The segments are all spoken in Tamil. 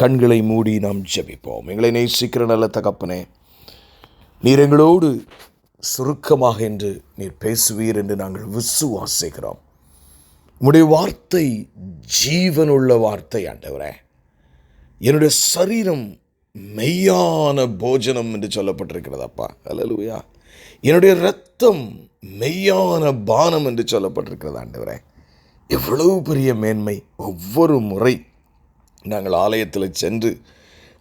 கண்களை மூடி நாம் ஜெபிப்போம். எங்களை நேசிக்கிற நல்ல தகப்பனே, நீர் எங்களோடு சுருக்கமாக என்று நீர் பேசுவீர் என்று நாங்கள் விசுவாசிக்கிறோம். உம்முடைய வார்த்தை ஜீவனுள்ள வார்த்தை ஆண்டவரே. என்னுடைய சரீரம் மெய்யான போஜனம் என்று சொல்லப்பட்டிருக்கிறதப்பா. அல்லேலூயா. என்னுடைய இரத்தம் மெய்யான பானம் என்று சொல்லப்பட்டிருக்கிறது ஆண்டவரே. எவ்வளவு பெரிய மேன்மை! ஒவ்வொரு முறை நாங்கள் ஆலயத்தில் சென்று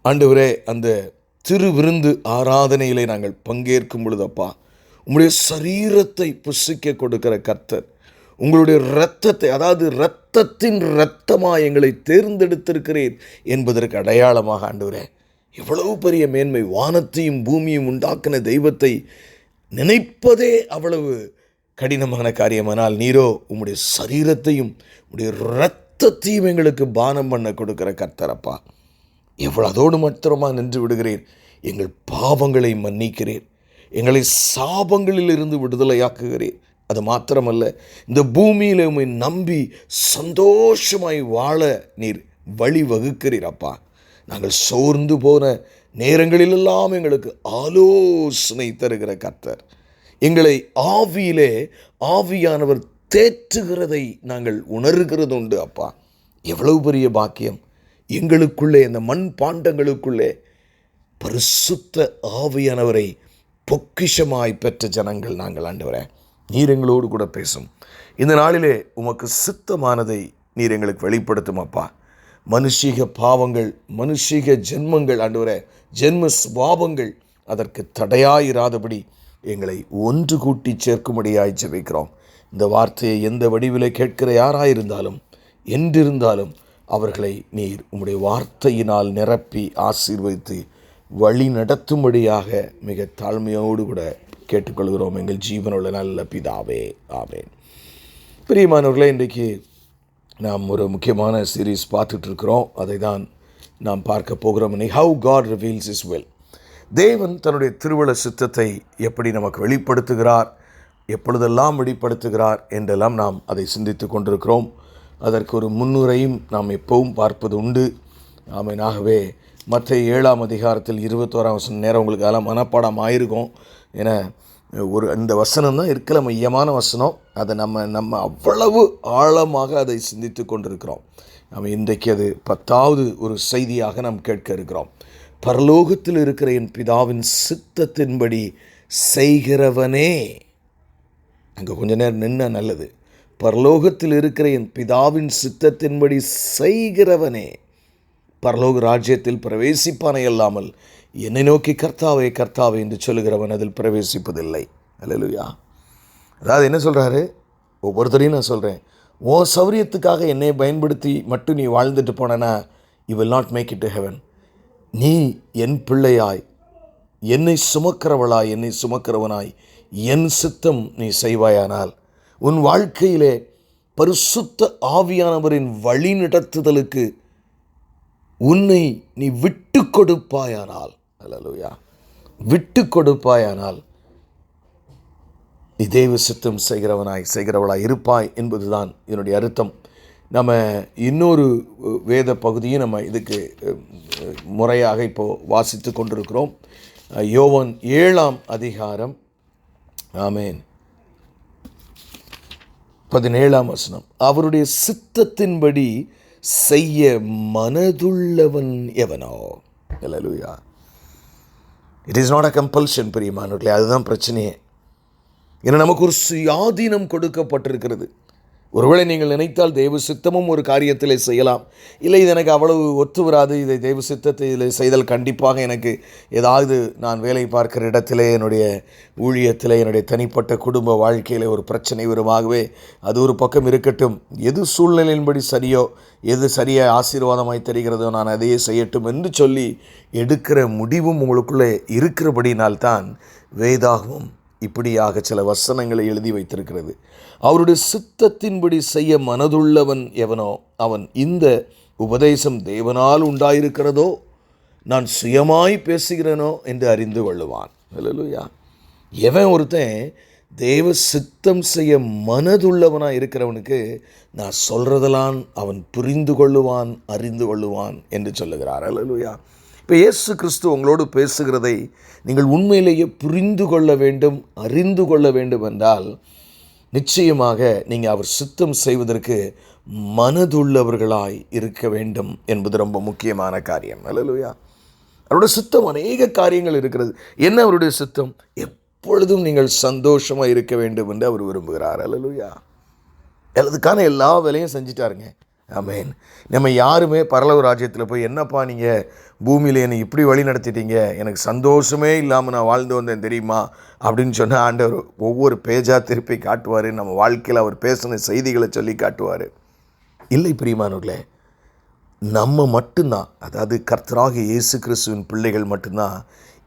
ஆண்டவரே அந்த திருவிருந்து ஆராதனையிலே நாங்கள் பங்கேற்கும் பொழுதப்பா, உங்களுடைய சரீரத்தை புசிக்க கொடுக்கிற கர்த்தர், உங்களுடைய இரத்தத்தை, அதாவது இரத்தத்தின் இரத்தமாக எங்களை தேர்ந்தெடுத்திருக்கிறேன் என்பதற்கு அடையாளமாக ஆண்டவரே, எவ்வளவு பெரிய மேன்மை! வானத்தையும் பூமியும் உண்டாக்கின தெய்வத்தை நினைப்பதே அவ்வளவு கடினமான காரியமானால், நீரோ உம்முடைய சரீரத்தையும் உம்முடைய இரத்தத்தையும் எங்களுக்கு பானம் பண்ண கொடுக்கிற கர்த்தரப்பா. எவ்வளவு அதோடு மாத்திரமாக நின்று விடுகிறேன். எங்கள் பாவங்களை மன்னிக்கிறேன், எங்களை சாபங்களில் இருந்து விடுதலையாக்குகிறேன். அது மாத்திரமல்ல, இந்த பூமியில் உம்மை நம்பி சந்தோஷமாய் வாழ நீர் வழி வகுக்கிறீர் அப்பா. நாங்கள் சோர்ந்து போன நேரங்களிலெல்லாம் எங்களுக்கு ஆலோசனை தருகிற கர்த்தர், எங்களை ஆவியிலே ஆவியானவர் தேற்றுகிறதை நாங்கள் உணர்கிறது உண்டு அப்பா. எவ்வளவு பெரிய பாக்கியம்! எங்களுக்குள்ளே, இந்த மண் பாண்டங்களுக்குள்ளே பரிசுத்த ஆவியானவரை பொக்கிஷமாய் பெற்ற ஜனங்கள் நாங்கள் ஆண்டவரே. நீர் எங்களோடு கூட பேசும். இந்த நாளிலே உமக்கு சித்தமானதை நீர் எங்களுக்கு வெளிப்படுத்தும் அப்பா. மனுஷீக பாவங்கள், மனுஷீக ஜென்மங்கள் ஆண்டவரே, ஜென்ம சுபாவங்கள் அதற்கு தடையாயிராதபடி எங்களை ஒன்று கூட்டி சேர்க்கும்படியாய் ஜெபிக்கிறோம். இந்த வார்த்தையை எந்த வடிவிலே கேட்கிற யாராயிருந்தாலும் என்றிருந்தாலும் அவர்களை நீர் உம்முடைய வார்த்தையினால் நிரப்பி ஆசீர்வதித்து வழி நடத்தும்படியாக மிக தாழ்மையோடு கூட கேட்டுக்கொள்கிறோம் எங்கள் ஜீவனுள்ள நல்ல பிதாவே, ஆமென். பிரியமானவர்களே, இன்றைக்கு நாம் ஒரு முக்கியமான சீரீஸ் பார்த்துட்ருக்கிறோம். அதை தான் நாம் பார்க்க போகிறோம். How God reveals his will. தேவன் தன்னுடைய திருவுள சித்தத்தை எப்படி நமக்கு வெளிப்படுத்துகிறார், எப்பொழுதெல்லாம் வெளிப்படுத்துகிறார் என்றெல்லாம் நாம் அதை சிந்தித்து கொண்டிருக்கிறோம். அதற்கு ஒரு முன்னுரையும் நாம் எப்பவும் பார்ப்பது உண்டு. ஆமென். ஆகவே மத்தேயு 7ஆம் அதிகாரத்தில் 21ஆம் வசனம் நேரம் உங்களுக்கு அதெல்லாம் மனப்பாடம் ஆயிருக்கும். ஏன்னா இந்த வசனம் தான் இருக்கிற மையமான வசனம். அதை நம்ம அவ்வளவு ஆழமாக அதை சிந்தித்து கொண்டிருக்கிறோம். நம்ம இன்றைக்கு அது 10வது ஒரு செய்தியாக நாம் கேட்க இருக்கிறோம். பரலோகத்தில் இருக்கிற என் பிதாவின் சித்தத்தின்படி செய்கிறவனே. அங்கே கொஞ்ச நேரம் நின்ன நல்லது. பரலோகத்தில் இருக்கிற என் பிதாவின் சித்தத்தின்படி செய்கிறவனே பரலோக ராஜ்யத்தில் பிரவேசிப்பானே அல்லாமல் என்னை நோக்கி கர்த்தாவே கர்த்தாவே என்று சொல்லுகிறவன் அதில் பிரவேசிப்பதில்லை. அல்லேலூயா. அதாவது என்ன சொல்கிறாரு? ஒவ்வொருத்தரையும் நான் சொல்கிறேன், உன் சௌரியத்துக்காக என்னை பயன்படுத்தி மட்டும் நீ வாழ்ந்துட்டு போனேன்னா you will not make it to heaven. நீ என் பிள்ளையாய், என்னை சுமக்கிறவளாய், என்னை சுமக்கிறவனாய் என் சித்தம் நீ செய்வாயானால் உன் வாழ்க்கையிலே பரிசுத்த ஆவியானவரின் வழி நடத்துதலுக்கு உன்னை நீ விட்டு கொடுப்பாயானால், அல்லேலூயா, விட்டு கொடுப்பாயானால் நீ தேவ சித்தம் செய்கிறவளாய் இருப்பாய் என்பதுதான் என்னுடைய அர்த்தம். நம்ம இன்னொரு வேத பகுதியும் நம்ம இதுக்கு முறையாக இப்போது வாசித்து கொண்டிருக்கிறோம். யோவான் 7ஆம் அதிகாரம், ஆமென், 17ஆம் வசனம். அவருடைய சித்தத்தின்படி செய்ய மனதுள்ளவன் எவனோ. Hallelujah. It is not a compulsion. பிரியமானவர்களே, அதுதான் பிரச்சனையே. ஏன்னா நமக்கு ஒரு சுயாதீனம் கொடுக்கப்பட்டிருக்கிறது. ஒருவேளை நீங்கள் நினைத்தால் தெய்வ சித்தமும் ஒரு காரியத்தில் செய்யலாம். இல்லை, இது எனக்கு அவ்வளவு ஒத்து வராது, இதை தெய்வ சித்தத்தை இதில் செய்தல் கண்டிப்பாக எனக்கு ஏதாவது நான் வேலை பார்க்கிற இடத்திலே, என்னுடைய ஊழியத்தில், என்னுடைய தனிப்பட்ட குடும்ப வாழ்க்கையில் ஒரு பிரச்சனை வருமாகவே அது ஒரு பக்கம் இருக்கட்டும். எது சூழ்நிலையின்படி சரியோ, எது சரியாக ஆசீர்வாதமாய் தெரிகிறதோ நான் அதையே செய்யட்டும் என்று சொல்லி எடுக்கிற முடிவும் உங்களுக்குள்ளே இருக்கிறபடினால்தான் வேதாகமும் இப்படியாக சில வசனங்களை எழுதி வைத்திருக்கிறது. அவருடைய சித்தத்தின்படி செய்ய மனதுள்ளவன் எவனோ அவன் இந்த உபதேசம் தேவனால் உண்டாயிருக்கிறதோ நான் சுயமாய் பேசுகிறேனோ என்று அறிந்து கொள்ளுவான். அல்லேலூயா. எவன் ஒருத்தன் தேவ சித்தம் செய்ய மனதுள்ளவனாக இருக்கிறவனுக்கு நான் சொல்கிறதெல்லாம் அவன் புரிந்து கொள்ளுவான், அறிந்து கொள்ளுவான் என்று சொல்லுகிறார். அல்லேலூயா. இப்போ இயேசு கிறிஸ்து உங்களோடு பேசுகிறதை நீங்கள் உண்மையிலேயே புரிந்து கொள்ள வேண்டும், அறிந்து கொள்ள வேண்டும் என்றால் நிச்சயமாக நீங்கள் அவர் சித்தம் செய்வதற்கு மனதுள்ளவர்களாய் இருக்க வேண்டும் என்பது ரொம்ப முக்கியமான காரியம். அல்லேலூயா. அவருடைய சித்தம் அநேக காரியங்கள் இருக்கிறது. என்ன அவருடைய சித்தம்? எப்பொழுதும் நீங்கள் சந்தோஷமாக இருக்க வேண்டும் என்று அவர் விரும்புகிறார். அல்லேலூயா. அதுக்கான எல்லா வேலையும் செஞ்சிட்டாருங்க. ஆமென். நம்ம யாருமே பரலோக ராஜ்யத்தில் போய் என்னப்பா நீங்கள் பூமியில் என்னை இப்படி வழி நடத்திட்டீங்க, எனக்கு சந்தோஷமே இல்லாமல் நான் வாழ்ந்து வந்தேன் தெரியுமா அப்படின்னு சொன்னால் ஆண்டவர் ஒவ்வொரு பேஜாக திருப்பி காட்டுவார். நம்ம வாழ்க்கையில் அவர் பேசின செய்திகளை சொல்லி காட்டுவார். இல்லை பிரியமானவர்களே, நம்ம மட்டும்தான், அதாவது கர்த்தராகிய இயேசு கிறிஸ்துவின் பிள்ளைகள் மட்டும்தான்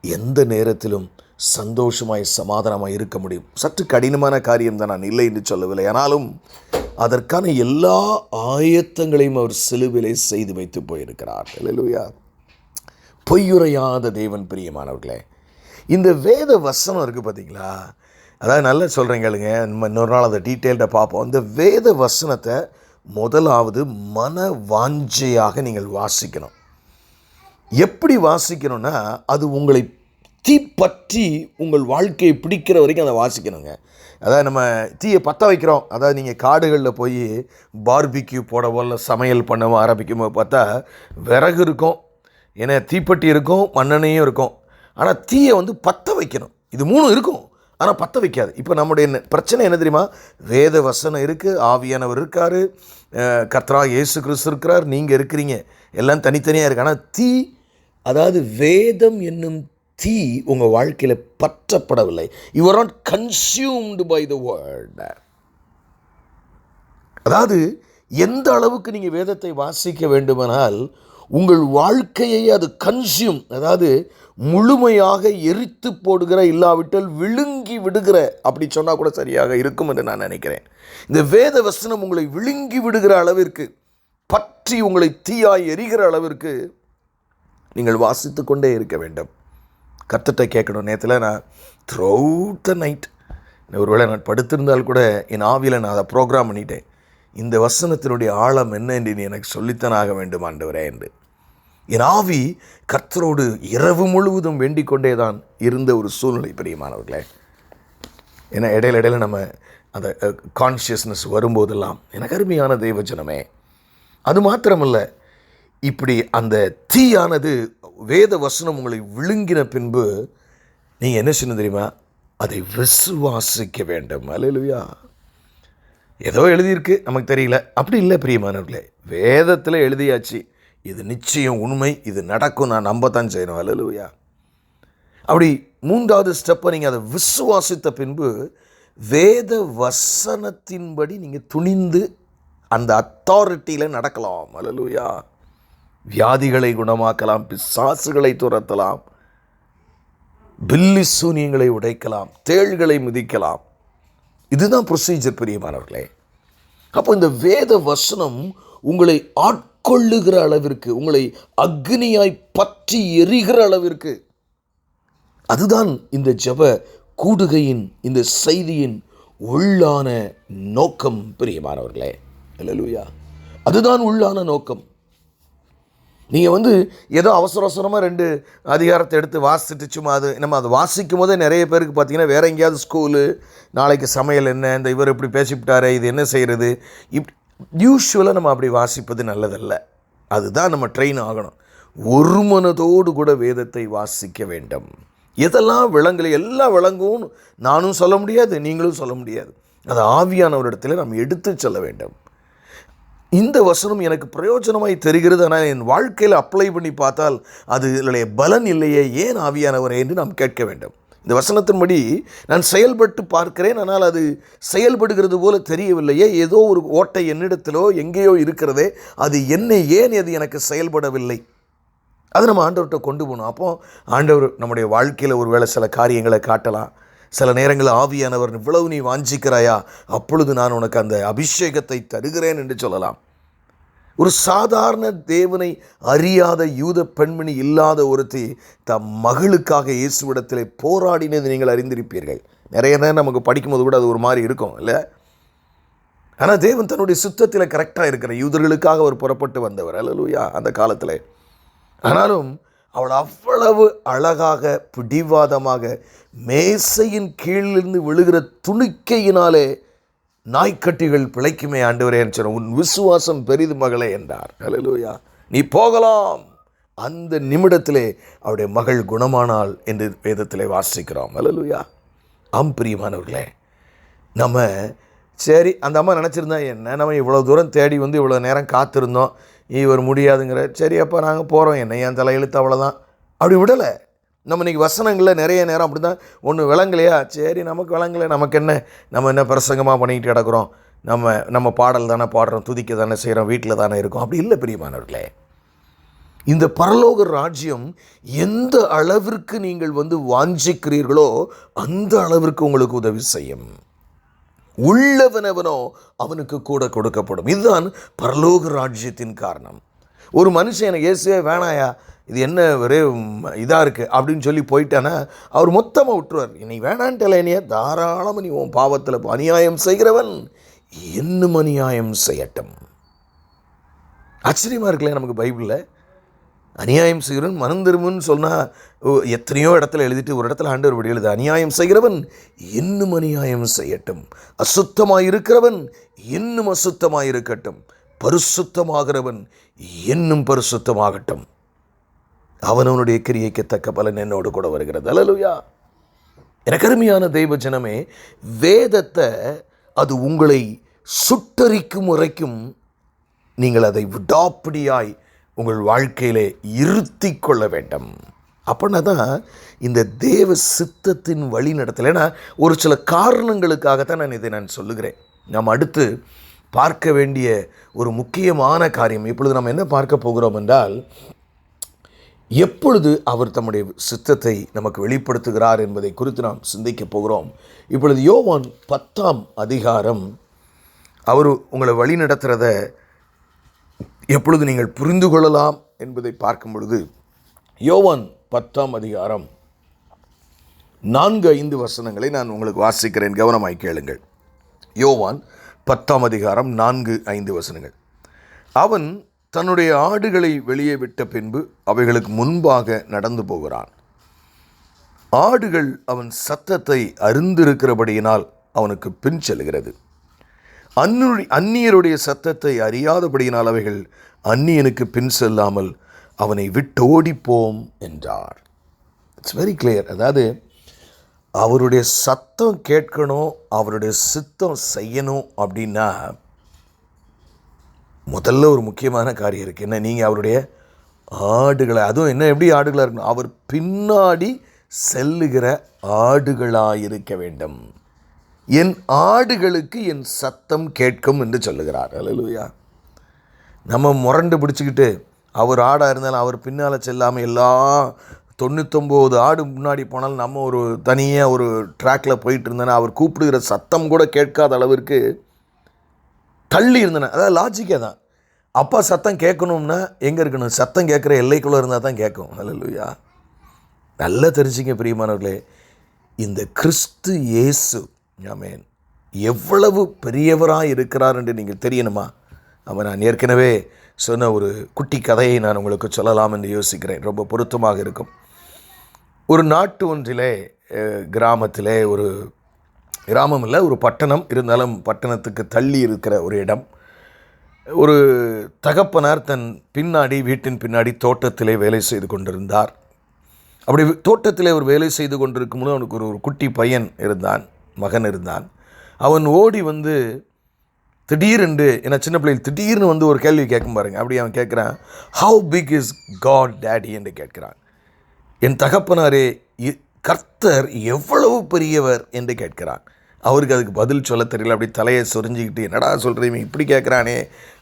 எந்த நேரத்திலும் சந்தோஷமாய் சமாதானமாய் இருக்க முடியும். சற்று கடினமான காரியம் தான், நான் இல்லை என்று சொல்லவில்லை. ஆனாலும் அதற்கான எல்லா ஆயத்தங்களையும் அவர் சிலுவிலே செய்து வைத்து போயிருக்கிறார். அல்லேலூயா. பொய்யுரையாத தேவன். பிரியமானவர்களே, இந்த வேத வசனம் இருக்குது பார்த்தீங்களா, அதாவது நல்லா சொல்கிறீங்களுங்க, நம்ம இன்னொரு நாள் அதை டீட்டெயில்டாக பார்ப்போம். இந்த வேத வசனத்தை முதலாவது மன வாஞ்சையாக நீங்கள் வாசிக்கணும். எப்படி வாசிக்கணும்னா, அது உங்களை தீப்பற்றி உங்கள் வாழ்க்கையை பிடிக்கிற வரைக்கும் அதை வாசிக்கணுங்க. அதாவது நம்ம தீயை பற்ற வைக்கிறோம், அதாவது நீங்கள் காடுகளில் போய் பார்பிக்யூ போடவோ இல்லை சமையல் பண்ணவோ ஆரம்பிக்கும் போது பார்த்தா விறகு இருக்கும், ஏன்னா தீப்பெட்டி இருக்கும், மண்ணெண்ணையும் இருக்கும். ஆனால் தீயை பற்ற வைக்கணும். இது மூணும் இருக்கும், ஆனால் பற்ற வைக்காது. இப்போ நம்முடைய பிரச்சனை என்ன தெரியுமா? வேத வசனம் இருக்குது, ஆவியானவர் இருக்கார், கர்த்தராகிய இயேசு கிறிஸ்து இருக்கிறார், நீங்கள் இருக்கிறீங்க, எல்லாம் தனித்தனியாக இருக்குது. ஆனால் தீ, அதாவது வேதம் என்னும் தீ உங்கள் வாழ்க்கையில் பற்றப்படவில்லை. You are not consumed by the word. அதாவது எந்த அளவுக்கு நீங்கள் வேதத்தை வாசிக்க வேண்டுமானால் உங்கள் வாழ்க்கையை அது கன்சியூம், அதாவது முழுமையாக எரித்து போடுகிற, இல்லாவிட்டால் விழுங்கி விடுகிற, அப்படி சொன்னால் கூட சரியாக இருக்கும் என்று நான் நினைக்கிறேன். இந்த வேத வசனம் உங்களை விழுங்கி விடுகிற அளவிற்கு, பற்றி உங்களை தீயாய் எரிகிற அளவிற்கு நீங்கள் வாசித்து கொண்டே இருக்க வேண்டும். கர்த்தர்ட்ட கேட்கணும். நேரத்தில் நான் த்ரூஅவுட் த நைட், ஒருவேளை நான் படுத்திருந்தால் கூட என் ஆவியில் நான் அதை ப்ரோக்ராம் பண்ணிட்டேன். இந்த வசனத்தினுடைய ஆழம் என்ன என்று நீ எனக்கு சொல்லித்தான் ஆக வேண்டும் ஆண்டவரே என்று என் ஆவி கர்த்தரோடு இரவு முழுவதும் வேண்டிக் கொண்டே தான் இருந்த ஒரு சூழ்நிலை. பிரியமானவர்களே, ஏன்னா இடையில நம்ம அந்த கான்ஷியஸ்னஸ் வரும்போதெல்லாம், எனக்கு அருமையான தெய்வஜனமே, அது மாத்திரமல்ல, இப்படி அந்த தீயானது வேத வசனம் உங்களை விழுங்கின பின்பு நீங்கள் என்ன செய்யணும் தெரியுமா? அதை விசுவாசிக்க வேண்டும். அல்லேலூயா. ஏதோ எழுதியிருக்கு, நமக்கு தெரியல, அப்படி இல்லை பிரியமானவர்களே. வேதத்தில் எழுதியாச்சு, இது நிச்சயம் உண்மை, இது நடக்கும், நான் நம்பத்தான் செய்யணும். அல்லேலூயா. அப்படி மூன்றாவது ஸ்டெப்பை நீங்கள் அதை விசுவாசித்த பின்பு வேத வசனத்தின்படி நீங்கள் துணிந்து அந்த அத்தாரிட்டியில் நடக்கலாம். அல்லேலூயா. வியாதிகளை குணமாக்கலாம், பிசாசுகளை துரத்தலாம், பில்லி சூனியங்களை உடைக்கலாம், தேள்களை மிதிக்கலாம். இதுதான் ப்ரொசீஜர் பிரியமானவர்களே. அப்போ இந்த வேத வசனம் உங்களை ஆட்கொள்ளுகிற அளவிற்கு, உங்களை அக்னியாய் பற்றி எரிகிற அளவிற்கு, அதுதான் இந்த ஜெப கூடுகையின், இந்த செய்தியின் உள்ளான நோக்கம் பிரியமானவர்களே. அல்லேலூயா. அதுதான் உள்ளான நோக்கம். நீங்கள் ஏதோ அவசரமாக 2 அதிகாரத்தை எடுத்து வாசிட்டு சும்மா அது நம்ம அதை வாசிக்கும் போதே நிறைய பேருக்கு பார்த்தீங்கன்னா வேறு எங்கேயாவது ஸ்கூலு, நாளைக்கு சமையல் என்ன, இந்த இவர் இப்படி பேசிவிட்டாரே, இது என்ன செய்கிறது, யூஸ்வலாக நம்ம அப்படி வாசிப்பது நல்லதல்ல. அதுதான் நம்ம ட்ரெயின் ஆகணும். ஒரு மனதோடு கூட வேதத்தை வாசிக்க வேண்டும். எதெல்லாம் விளங்கலை, எல்லாம் விளங்கும் நானும் சொல்ல முடியாது, நீங்களும் சொல்ல முடியாது. அது ஆவியானவரிடத்தில் நாம் எடுத்து சொல்ல வேண்டும். இந்த வசனம் எனக்கு பிரயோஜனமாய் தெரிகிறது, ஆனால் என் வாழ்க்கையில் அப்ளை பண்ணி பார்த்தால் அது இதனுடைய பலன் இல்லையே, ஏன் ஆவியானவரே என்று நாம் கேட்க வேண்டும். இந்த வசனத்தின்படி நான் செயல்பட்டு பார்க்கிறேன், ஆனால் அது செயல்படுகிறது போல தெரியவில்லையே, ஏதோ ஒரு ஓட்டை என்னிடத்திலோ எங்கேயோ இருக்கிறதே, அது என்ன, ஏன் அது எனக்கு செயல்படவில்லை, அது நம்ம ஆண்டவர்கிட்ட கொண்டு போகணும். அப்போது ஆண்டவர் நம்முடைய வாழ்க்கையில் ஒரு வேளை சில காரியங்களை காட்டலாம். சில நேரங்கள் ஆவியானவர், இவ்வளவு நீ வாஞ்சிக்கிறாயா, அப்பொழுது நான் உனக்கு அந்த அபிஷேகத்தை தருகிறேன் என்று சொல்லலாம். ஒரு சாதாரண தேவனை அறியாத யூத பெண்மணி இல்லாத ஒருத்தி தம் மகளுக்காக இயேசுவிடத்தில் போராடினது நீங்கள் அறிந்திருப்பீர்கள். நிறைய நேரம் நமக்கு படிக்கும்போது கூட அது ஒரு மாதிரி இருக்கும் இல்லை? ஆனால் தேவன் தன்னுடைய சுத்தத்தில் கரெக்டாக இருக்கிற யூதர்களுக்காக அவர் புறப்பட்டு வந்தவர். அல்லேலூயா. அந்த காலத்தில் ஆனாலும் அவள் அவ்வளவு அழகாக பிடிவாதமாக மேசையின் கீழிருந்து விழுகிற துணிக்கையினாலே நாய்க்கட்டிகள் பிழைக்குமே ஆண்டவரே என்று சொன்ன, உன் விசுவாசம் பெரிது மகளே என்றார். அல்லேலூயா. நீ போகலாம். அந்த நிமிடத்திலே அவருடைய மகள் குணமானாள் என்று வேதத்திலே வாசிக்கிறோம். அல்லேலூயா. பிரியமானவர்களே, நம்ம சரி அந்த அம்மா நினச்சிருந்தா என்ன, நம்ம இவ்வளோ தூரம் தேடி வந்து இவ்வளோ நேரம் காத்திருந்தோம், இவர் முடியாதுங்கிற, சரி அப்போ நாங்கள் போகிறோம், என்ன என் தலையெழுத்து அவ்வளோதான், அப்படி விடலை. நம்ம இன்றைக்கி வசனங்களில் நிறைய நேரம் அப்படி தான், ஒன்று விளங்கலையா, சரி நமக்கு விளங்கலை, நமக்கு என்ன, நம்ம என்ன பிரசங்கமாக பண்ணிக்கிட்டு கிடக்கிறோம், நம்ம பாடல் தானே பாடுறோம், துதிக்க தானே செய்கிறோம், வீட்டில் தானே இருக்கோம். அப்படி இல்லை பிரியமானவர்களே. இந்த பரலோக ராஜ்யம் எந்த அளவிற்கு நீங்கள் வந்து வாஞ்சிக்கிறீர்களோ அந்த அளவிற்கு உங்களுக்கு உதவி செய்யும். உள்ளவனவனோ அவனுக்கு கூட கொடுக்கப்படும். இதுதான் பரலோக ராஜ்யத்தின் காரணம். ஒரு மனுஷன் எனக்கு இயேசுவே வேணாயா, இது என்ன ஒரே இதாக இருக்குது அப்படின்னு சொல்லி போயிட்டானா அவர் மொத்தமாக விட்டுருவார். நீ வேணான்ட்டல, என்னைய தாராளமாக நீ உன் பாவத்தில் அநியாயம் செய்கிறவன் இன்னும் அநியாயம் செய்யட்டும். ஆச்சரியமாக இருக்குல்ல நமக்கு பைபிளில். அநியாயம் செய்கிறவன் மனம் திரும்புன்னு சொன்னால் எத்தனையோ இடத்துல எழுதிட்டு ஒரு இடத்துல ஆண்டவர் படி எழுது, அநியாயம் செய்கிறவன் இன்னும் அநியாயம் செய்யட்டும், அசுத்தமாக இருக்கிறவன் இன்னும் அசுத்தமாக இருக்கட்டும், பரிசுத்தமாகிறவன் இன்னும் பரிசுத்தமாகட்டும், அவனவனுடைய கிரியைக்கு தக்க பலன் என்னோடு கூட வருகிறது. அல்லேலூயா. எனக்கு அருமையான தெய்வ ஜனமே, வேதத்தை அது உங்களை சுட்டரிக்கும் வரைக்கும் நீங்கள் அதை விடாப்பிடியாய் உங்கள் வாழ்க்கையிலே இருத்தி கொள்ள வேண்டும். அப்படின்னா தான் இந்த தேவ சித்தத்தின் வழி நடத்தலை. ஏன்னா ஒரு சில காரணங்களுக்காகத்தான் நான் சொல்லுகிறேன். நாம் அடுத்து பார்க்க வேண்டிய ஒரு முக்கியமான காரியம், இப்பொழுது நாம் என்ன பார்க்க போகிறோம் என்றால், எப்பொழுது அவர் தம்முடைய சித்தத்தை நமக்கு வெளிப்படுத்துகிறார் என்பதை குறித்து நாம் சிந்திக்க போகிறோம். இப்பொழுது யோவான் 10ஆம் அதிகாரம் அவர் உங்களை வழி நடத்துகிறத எப்பொழுது நீங்கள் புரிந்து கொள்ளலாம் என்பதை பார்க்கும் பொழுது, யோவான் 10ஆம் அதிகாரம் 4-5 வசனங்களை நான் உங்களுக்கு வாசிக்கிறேன், கவனமாய் கேளுங்கள். யோவான் 10ஆம் அதிகாரம் 4-5 வசனங்கள். அவன் தன்னுடைய ஆடுகளை வெளியே விட்ட பின்பு அவைகளுக்கு முன்பாக நடந்து போகிறான். ஆடுகள் அவன் சத்தத்தை அறிந்திருக்கிறபடியினால் அவனுக்கு பின் செல்கிறது. அந்நியருடைய சத்தத்தை அறியாதபடியினால் அவைகள் அந்நியனுக்கு பின் செல்லாமல் அவனை விட்டோடிப்போம் என்றார். It's very clear. அதாவது அவருடைய சத்தம் கேட்கணும், அவருடைய சித்தம் செய்யணும் அப்படின்னா முதல்ல ஒரு முக்கியமான காரியம் இருக்குது. என்ன? நீங்கள் அவருடைய ஆடுகளை, அதுவும் என்ன எப்படி ஆடுகளாக இருக்கணும், அவர் பின்னாடி செல்லுகிற ஆடுகளாயிருக்க வேண்டும். என் ஆடுகளுக்கு என் சத்தம் கேட்கும் என்று சொல்லுகிறார். அல்லேலூயா. நம்ம முரண்டு பிடிச்சிக்கிட்டு அவர் ஆடாக இருந்தாலும் அவர் பின்னால் செல்லாமல் எல்லா 99 ஆடு முன்னாடி போனாலும் நம்ம ஒரு தனியாக ஒரு ட்ராக்கில் போயிட்டு இருந்தேன்னா அவர் கூப்பிடுகிற சத்தம் கூட கேட்காத அளவிற்கு தள்ளி இருந்தேன். அதாவது லாஜிக்கே தான். அப்பா சத்தம் கேட்கணும்னா எங்கே இருக்கணும்? சத்தம் கேட்குற எல்லைக்குள்ளே இருந்தால் தான் கேட்கும். அல்லேலூயா. நல்லா தெரிஞ்சுங்க பிரியமானவர்களே, இந்த கிறிஸ்து இயேசு ஆமென் எவ்வளவு பெரியவராக இருக்கிறார் என்று நீங்கள் தெரியணுமா? நான் ஏற்கனவே சொன்ன ஒரு குட்டி கதையை நான் உங்களுக்கு சொல்லலாம் என்று யோசிக்கிறேன். ரொம்ப பொருத்தமாக இருக்கும். ஒரு நாட்டு ஒன்றிலே கிராமத்திலே, ஒரு கிராமம் இல்லை, ஒரு பட்டணம், இருந்தாலும் பட்டணத்துக்கு தள்ளி இருக்கிற ஒரு இடம், ஒரு தகப்பனார் தன் பின்னாடி, வீட்டின் பின்னாடி தோட்டத்திலே வேலை செய்து கொண்டிருந்தார். அப்படி தோட்டத்திலே ஒரு வேலை செய்து கொண்டிருக்கும்போது அவனுக்கு ஒரு குட்டி பையன் இருந்தான், மகன் இருந்தான். அவன் ஓடி வந்து திடீரென்று, ஏன்னா சின்ன பிள்ளைகள் திடீர்னு வந்து ஒரு கேள்வி கேட்கும் பாருங்க. அப்படி அவன் கேட்குறான், how big is God daddy என்று கேட்கிறான். என் தகப்பனாரே, கர்த்தர் எவ்வளவு பெரியவர் என்று கேட்கிறான். அவருக்கு அதுக்கு பதில் சொல்ல தெரியல. அப்படி தலையை சொரிஞ்சிக்கிட்டு என்னடா சொல்கிறீங்க இப்படி கேட்குறானே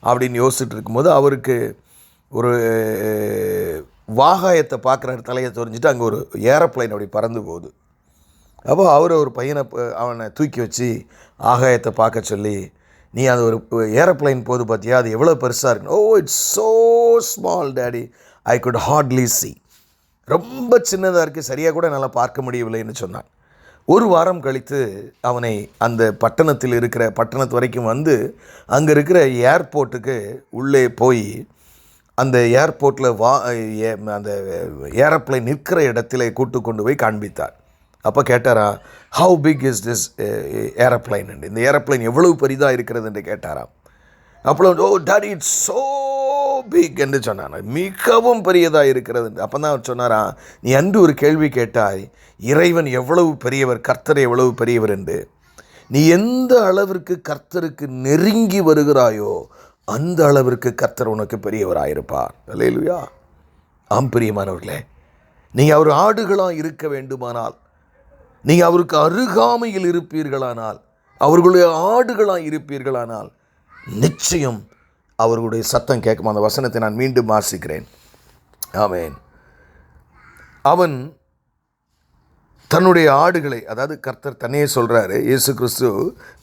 அப்படின்னு யோசிச்சுட்டு இருக்கும்போது அவருக்கு ஒரு வாகாயத்தை பார்க்குறாரு. தலையை சொரிஞ்சிட்டு அங்கே ஒரு ஏரோப்ளைன் அப்படி பறந்து போகுது. அப்போ அவர் ஒரு பையனை, அவனை தூக்கி வச்சு ஆகாயத்தை பார்க்க சொல்லி, நீ அது ஒரு ஏரோப்ளைன் போது பார்த்தியா, அது எவ்வளோ பெருசாக இருக்கு. Oh it's so small daddy, I could hardly see. ரொம்ப சின்னதாக இருக்குது, சரியாக கூட என்னால் பார்க்க முடியவில்லைன்னு சொன்னான். ஒரு வாரம் கழித்து அவனை அந்த பட்டணத்து வரைக்கும் வந்து அங்கே இருக்கிற ஏர்போர்ட்டுக்கு உள்ளே போய் அந்த ஏர்போர்ட்டில் அந்த ஏரோப்ளைன் நிற்கிற இடத்துல கூட்டு கொண்டு போய் காண்பித்தார். அப்போ கேட்டாரா, how big is this aeroplane, இந்த ஏரோப்ளைன் எவ்வளவு பெரிதாக இருக்கிறது என்று கேட்டாராம். அப்போ oh daddy it's so big என்று சொன்னான், மிகவும் பெரியதாக இருக்கிறது. அப்போ தான் அவர் சொன்னாரா, நீ அன்று ஒரு கேள்வி கேட்டாய், இறைவன் எவ்வளவு பெரியவர், கர்த்தர் எவ்வளவு பெரியவர் என்று. நீ எந்த அளவிற்கு கர்த்தருக்கு நெருங்கி வருகிறாயோ அந்த அளவிற்கு கர்த்தர் உனக்கு பெரியவராயிருப்பார். அல்லேலூயா. ஆம் பிரியமானவர்களே, நீங்கள் அவர் ஆடுகளாக இருக்க வேண்டுமானால், நீங்கள் அவருக்கு அருகாமையில் இருப்பீர்களானால், அவர்களுடைய ஆடுகளாக இருப்பீர்களானால் நிச்சயம் அவர்களுடைய சத்தம் கேட்கும். அந்த வசனத்தை நான் மீண்டும் வாசிக்கிறேன். ஆமென். அவன் தன்னுடைய ஆடுகளை, அதாவது கர்த்தர் தன்னையே சொல்கிறாரு, இயேசு கிறிஸ்து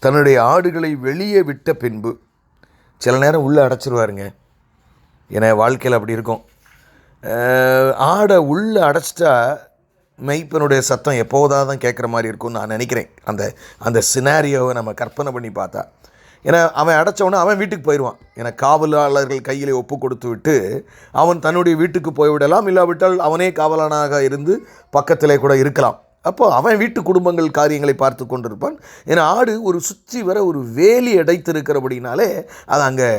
தன்னுடைய ஆடுகளை வெளியே விட்ட பின்பு, சில நேரம் உள்ளே அடைச்சிருவாருங்க. ஏன்னா வாழ்க்கையில் அப்படி இருக்கும். ஆடை உள்ளே அடைச்சிட்டா மெய்ப்பனுடைய சத்தம் எப்போதாவது தான் கேட்குற மாதிரி இருக்கும்னு நான் நினைக்கிறேன். அந்த சினாரியோவை நம்ம கற்பனை பண்ணி பார்த்தா. ஏன்னா அவன் அடைச்சவொன்னே அவன் வீட்டுக்கு போயிடுவான். ஏன்னா காவலாளர்கள் கையில் ஒப்பு கொடுத்து விட்டு அவன் தன்னுடைய வீட்டுக்கு போய்விடலாம், இல்லாவிட்டால் அவனே காவலானாக இருந்து பக்கத்திலே கூட இருக்கலாம். அப்போ அவன் வீட்டு குடும்பங்கள் காரியங்களை பார்த்து கொண்டிருப்பான். ஏன்னா ஆடு ஒரு சுற்றி வர ஒரு வேலி அடைத்திருக்கிறபடினாலே அது அங்கே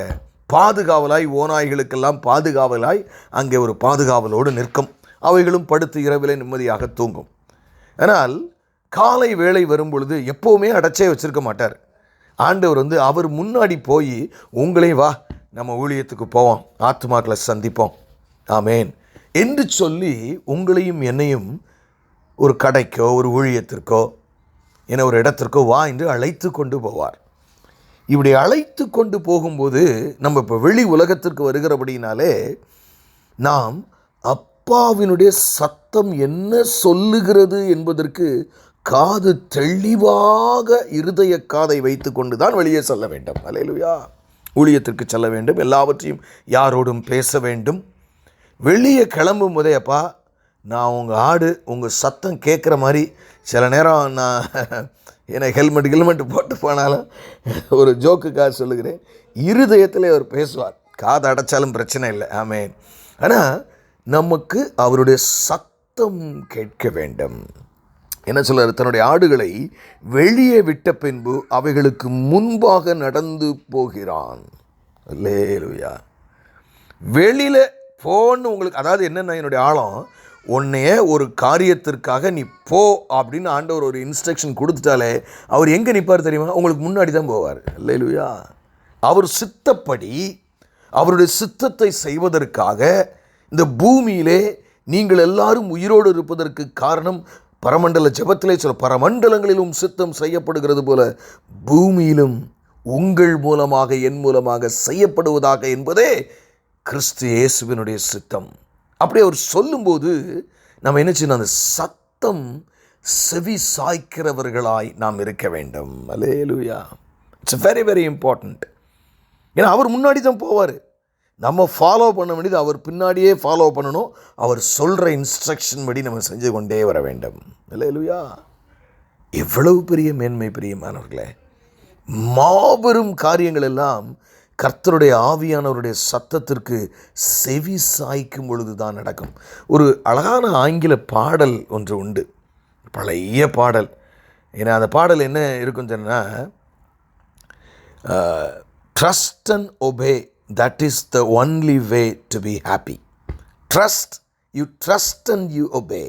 பாதுகாவலாய், ஓநாய்களுக்கெல்லாம் பாதுகாவலாய் அங்கே ஒரு பாதுகாவலோடு நிற்கும். அவைகளும் படுத்து இரவிலே நிம்மதியாக தூங்கும். ஆனால் காலை வேளை வரும் பொழுது எப்போவுமே அடைச்சே வச்சுருக்க மாட்டார். ஆண்டவர் அவர் முன்னாடி போய், உங்களே வா நம்ம ஊழியத்துக்கு போவோம், ஆத்துமாக்களை சந்திப்போம், ஆமேன் என்று சொல்லி உங்களையும் என்னையும் ஒரு கடைக்கோ ஒரு ஊழியத்திற்கோ என ஒரு இடத்திற்கோ வா என்று அழைத்து கொண்டு போவார். இப்படி அழைத்து கொண்டு போகும்போது நம்ம இப்போ வெளி உலகத்திற்கு வருகிறபடினாலே நாம் அப்பாவினுடைய சத்தம் என்ன சொல்லுகிறது என்பதற்கு காது தெளிவாக இருதய காதை வைத்து கொண்டு தான் வெளியே செல்ல வேண்டும். அல்லேலூயா. ஊழியத்திற்கு செல்ல வேண்டும், எல்லாவற்றையும் யாரோடும் பேச வேண்டும். வெளியே கிளம்பும் போதே, அப்பா நான் உங்கள் ஆடு, உங்கள் சத்தம் கேட்குற மாதிரி, சில நேரம் நான் ஏன்னா ஹெல்மெட் போட்டு போனாலும் ஒரு ஜோக்குக்காக சொல்லுகிறேன், இருதயத்தில் அவர் பேசுவார். காது அடைச்சாலும் பிரச்சனை இல்லை, ஆமேன். ஆனால் நமக்கு அவருடைய சத்தம் கேட்க வேண்டும். என்ன சொல்கிறார், தன்னுடைய ஆடுகளை வெளியே விட்ட பின்பு அவைகளுக்கு முன்பாக நடந்து போகிறான். அல்லேலூயா. வெளியில் போன்னு உங்களுக்கு, அதாவது என்னென்ன, என்னுடைய ஆழம் உன்னைய ஒரு காரியத்திற்காக நீ போ அப்படின்னு ஆண்டவர் ஒரு இன்ஸ்ட்ரக்ஷன் கொடுத்துட்டாலே அவர் எங்கே நிற்பார் தெரியுமா? உங்களுக்கு முன்னாடி தான் போவார். அல்லேலூயா. அவர் சித்தப்படி, அவருடைய சித்தத்தை செய்வதற்காக இந்த பூமியிலே நீங்கள் எல்லாரும் உயிரோடு இருப்பதற்கு காரணம் பரமண்டல ஜெபத்திலே சொல்ல, பரமண்டலங்களிலும் சித்தம் செய்யப்படுகிறது போல பூமியிலும் உங்கள் மூலமாக என் மூலமாக செய்யப்படுவதாக என்பதே கிறிஸ்து இயேசுவினுடைய சித்தம். அப்படி அவர் சொல்லும்போது நம்ம என்ன செய்யணும், அந்த சத்தம் செவி சாய்க்கிறவர்களாய் நாம் இருக்க வேண்டும். Hallelujah. It's very very important. ஏன்னா அவர் முன்னாடி தான் போவார், நம்ம ஃபாலோ பண்ண வேண்டியது அவர் பின்னாடியே ஃபாலோ பண்ணணும். அவர் சொல்கிற இன்ஸ்ட்ரக்ஷன் படி நம்ம செஞ்சு கொண்டே வர வேண்டும். அல்லேலூயா. எவ்வளவு பெரிய மேன்மை பிரியமானவர்களே. மாபெரும் காரியங்கள் எல்லாம் கர்த்தருடைய ஆவியானவருடைய சத்தத்திற்கு செவி சாய்க்கும் பொழுது தான் நடக்கும். ஒரு அழகான ஆங்கில பாடல் ஒன்று உண்டு, பழைய பாடல். ஏன்னா அந்த பாடல் என்ன இருக்கும் சொன்னா, trust and obey, that is the only way to be happy. You trust and you obey.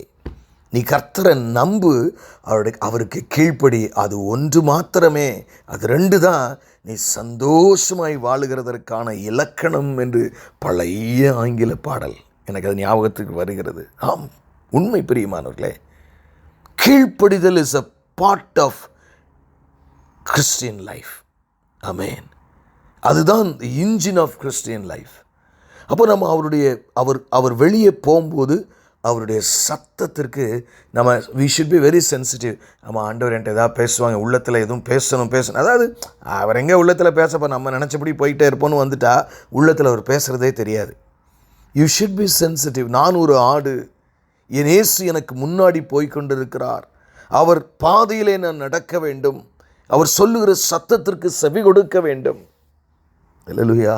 நீ கர்த்தரை நம்பு, அவருக்கு கீழ்ப்படி, அது ஒன்று மாத்திரமே, அது ரெண்டு தான் நீ சந்தோஷமாய் வாழுகிறதற்கான இலக்கணம் என்று பழைய ஆங்கில பாடல் எனக்கு அது ஞாபகத்துக்கு வருகிறது. ஆம், உண்மை பிரியமானவர்களே. கீழ்ப்படிதல் is a part of Christian life. ஆமென். அதுதான் இன்ஜின் ஆஃப் கிறிஸ்டியன் லைஃப். அப்போ நம்ம அவர் வெளியே போகும்போது அவருடைய சத்தத்திற்கு நம்ம we should be very sensitive. நம்ம ஆண்டவர் என்கிட்ட ஏதாவது பேசுவாங்க, உள்ளத்தில் எதுவும் பேசணும். அதாவது அவர் எங்கே உள்ளத்தில் பேசப்போ நம்ம நினச்சபடி போயிட்டே இருப்போன்னு வந்துட்டா உள்ளத்தில் அவர் பேசுகிறதே தெரியாது. You should be sensitive. நான் ஒரு ஆடு, என் இயேசு எனக்கு முன்னாடி போய்கொண்டிருக்கிறார். அவர் பாதையிலே நான் நடக்க வேண்டும். அவர் சொல்லுகிற சத்தத்திற்கு செவி கொடுக்க வேண்டும். அல்லேலூயா.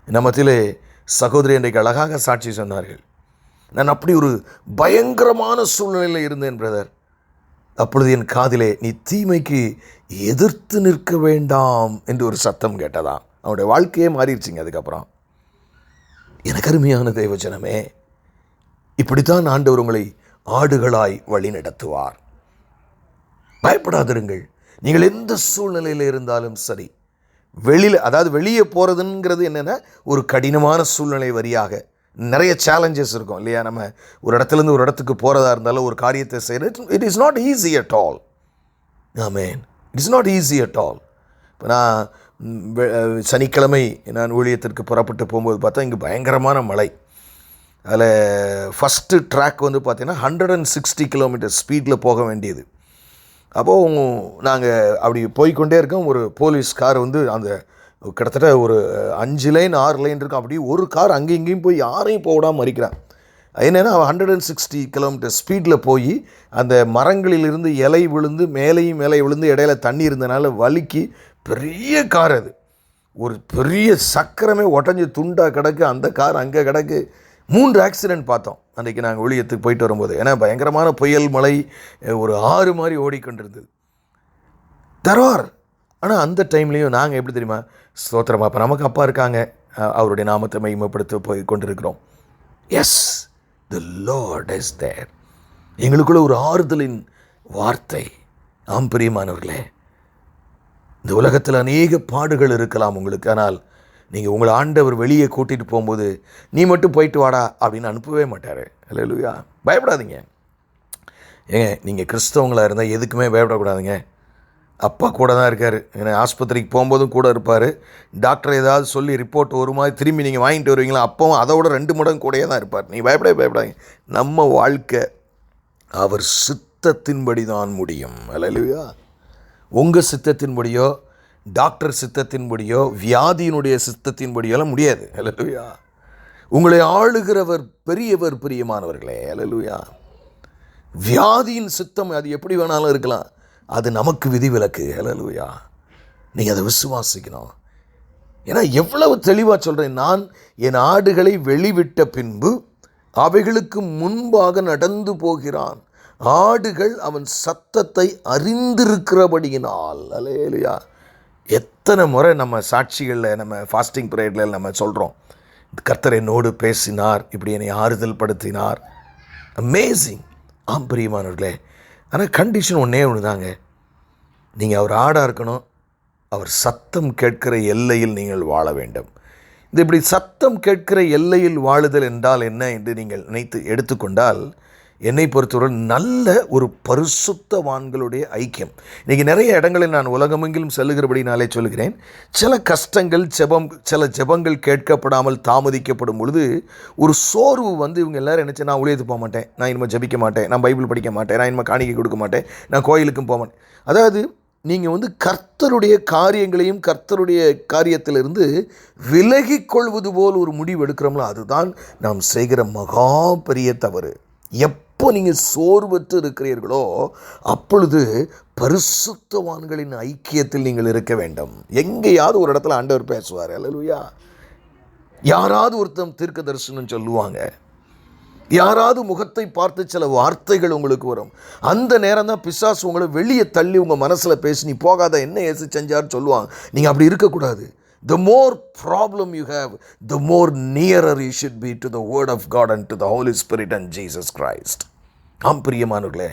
நம்மத்திலே சகோதரி இன்றைக்கு அழகாக சாட்சி சொன்னார்கள். நான் அப்படி ஒரு பயங்கரமான சூழ்நிலையில் இருந்தேன் பிரதர். அப்பொழுது என் காதிலே நீ தீமைக்கு எதிர்த்து நிற்க வேண்டாம் என்று ஒரு சத்தம் கேட்டதாம். அவனுடைய வாழ்க்கையே மாறிடுச்சிங்க. அதுக்கப்புறம் எனக்கு அருமையான தேவஜனமே, இப்படித்தான் ஆண்டவர் உங்களை ஆடுகளாய் வழி நடத்துவார். பயப்படாதிருங்கள். நீங்கள் எந்த சூழ்நிலையில் இருந்தாலும் சரி, வெளியே போகிறதுங்கிறது என்னென்னா ஒரு கடினமான சூழ்நிலை வரியாக நிறைய சேலஞ்சஸ் இருக்கும் இல்லையா? நம்ம ஒரு இடத்துலேருந்து ஒரு இடத்துக்கு போகிறதா இருந்தாலும் ஒரு காரியத்தை செய்கிறது it is not easy at all. Amen. It is not easy at all. இப்போ நான் சனிக்கிழமை நான் ஊழியத்திற்கு புறப்பட்டு போகும்போது பார்த்தா இங்கே பயங்கரமான மழை. அதில் ஃபஸ்ட்டு ட்ராக் வந்து பார்த்திங்கன்னா 160 கிலோமீட்டர் ஸ்பீடில் போக வேண்டியது. அப்போது நாங்கள் அப்படி போய்கொண்டே இருக்கோம். ஒரு போலீஸ் கார் வந்து அந்த கிட்டத்தட்ட ஒரு 5 லைன் 6 லைன் இருக்கும். அப்படி ஒரு கார் அங்கேயும் இங்கேயும் போய் யாரையும் போடாமல் மறிக்கிறான். என்னென்னா 160 கிலோமீட்டர் ஸ்பீடில் போய் அந்த மரங்களிலிருந்து இலை விழுந்து மேலேயும் மேலே விழுந்து இடையில தண்ணி இருந்தனால வலிக்கு பெரிய கார். அது ஒரு பெரிய சக்கரமே உடஞ்சி துண்டாக கிடக்கு. அந்த கார் அங்கே கிடக்கு. 3 ஆக்சிடெண்ட் பார்த்தோம் அன்றைக்கி நாங்கள் ஊழியத்துக்கு போயிட்டு வரும்போது. ஏன்னா பயங்கரமான புயல் மழை, ஒரு ஆறு மாதிரி ஓடிக்கொண்டிருந்தது. தர்வார். ஆனால் அந்த டைம்லேயும் நாங்கள் எப்படி தெரியுமா, ஸ்தோத்திரமா, அப்போ நமக்கு அப்பா இருக்காங்க, அவருடைய நாமத்தை மகிமைப்படுத்த போய் கொண்டிருக்கிறோம். Yes, the lord is there. எங்களுக்குள்ள ஒரு ஆறுதலின் வார்த்தை. ஆம் பிரியமானவர்களே, இந்த உலகத்தில் அநேக பாடுகள் இருக்கலாம் உங்களுக்கு. ஆனால் நீங்கள் உங்களை ஆண்டவர் வெளியே கூட்டிகிட்டு போகும்போது நீ மட்டும் போயிட்டு வாடா அப்படின்னு அனுப்பவே மாட்டார். அல்லேலூயா. பயப்படாதீங்க. ஏங்க, நீங்கள் கிறிஸ்தவங்களாக இருந்தால் எதுக்குமே பயப்படக்கூடாதுங்க. அப்பா கூட தான் இருக்கார். ஏன்னா ஆஸ்பத்திரிக்கு போகும்போதும் கூட இருப்பார். டாக்டர் ஏதாவது சொல்லி ரிப்போர்ட் ஒரு மாதிரி திரும்பி நீங்கள் வாங்கிட்டு வருவீங்களா, அப்பவும் அதோட 2 மடங்கு கூடயே தான் இருப்பார். நீங்கள் பயப்படாதீங்க. நம்ம வாழ்க்கை அவர் சித்தத்தின்படி தான் முடியும். அல்லேலூயா. உங்கள் சித்தத்தின்படியோ டாக்டர் சித்தத்தின்படியோ வியாதியினுடைய சித்தத்தின்படியெல்லாம் முடியாது. அல்லேலூயா. உங்களை ஆளுகிறவர் பெரியவர் பிரியமானவர்களே. அல்லேலூயா. வியாதியின் சித்தம் அது எப்படி வேணாலும் இருக்கலாம், அது நமக்கு விதிவிலக்கு. அல்லேலூயா. நீங்கள் அதை விசுவாசிக்கணும். ஏன்னா எவ்வளவு தெளிவாக சொல்கிறேன், நான் என் ஆடுகளை வெளிவிட்ட பின்பு அவைகளுக்கு முன்பாக நடந்து போகிறான். ஆடுகள் அவன் சத்தத்தை அறிந்திருக்கிறபடியினால். அல்லேலூயா. எத்தனை முறை நம்ம சாட்சிகளில், நம்ம ஃபாஸ்டிங் ப்ரேயரில் நம்ம சொல்கிறோம், கர்த்தர் என்னோடு பேசினார், இப்படி என்னை ஆறுதல் படுத்தினார். அமேசிங். ஆம் பிரியமானவர்களே, ஆனால் கண்டிஷன் ஒன்று தாங்க. நீங்கள் அவர் ஆடாக இருக்கணும். அவர் சத்தம் கேட்கிற எல்லையில் நீங்கள் வாழ வேண்டும். இது இப்படி சத்தம் கேட்கிற எல்லையில் வாழுதல் என்றால் என்ன என்று நீங்கள் நினைத்து எடுத்துக்கொண்டால், என்னை பொறுத்தவரை நல்ல ஒரு பரிசுத்தவான்களுடைய ஐக்கியம். இன்றைக்கி நிறைய இடங்களில் நான் உலகமெங்கிலும் செல்லுகிறபடினாலே சொல்கிறேன், சில கஷ்டங்கள் சில ஜெபங்கள் கேட்கப்படாமல் தாமதிக்கப்படும் பொழுது ஒரு சோர்வு வந்து இவங்க எல்லோரும் நினச்சி, நான் ஊழியத்துக்கு போக மாட்டேன், நான் இனிமேல் ஜெபிக்க மாட்டேன், நான் பைபிள் படிக்க மாட்டேன், நான் இனிமேல் காணிக்கை கொடுக்க மாட்டேன், நான் கோயிலுக்கும் போக மாட்டேன். அதாவது நீங்கள் வந்து கர்த்தருடைய காரியங்களையும் கர்த்தருடைய காரியத்திலிருந்து விலகிக் கொள்வது போல் ஒரு முடிவு எடுக்கிறோம்ல, அதுதான் நாம் செய்கிற மகா பெரிய தவறு. எப்போ நீங்கள் சோர்வற்று இருக்கிறீர்களோ அப்பொழுது பரிசுத்தவான்களின் ஐக்கியத்தில் நீங்கள் இருக்க வேண்டும். எங்கேயாவது ஒரு இடத்துல ஆண்டவர் பேசுவார். அல்லேலூயா. யாராவது ஒருத்தன் தீர்க்க தரிசனம் சொல்லுவாங்க, யாராவது முகத்தை பார்த்து சில வார்த்தைகள் உங்களுக்கு வரும். அந்த நேரம் தான் பிசாசு உங்களை வெளியே தள்ளி உங்கள் மனசில் பேசி, நீ போகாத, என்ன ஏசு செஞ்சார் சொல்லுவாங்க. நீங்கள் அப்படி இருக்கக்கூடாது. The more problem you have, the more nearer you should be to the word of God and to the Holy Spirit and Jesus Christ. ஆம் பிரியமானவர்களே,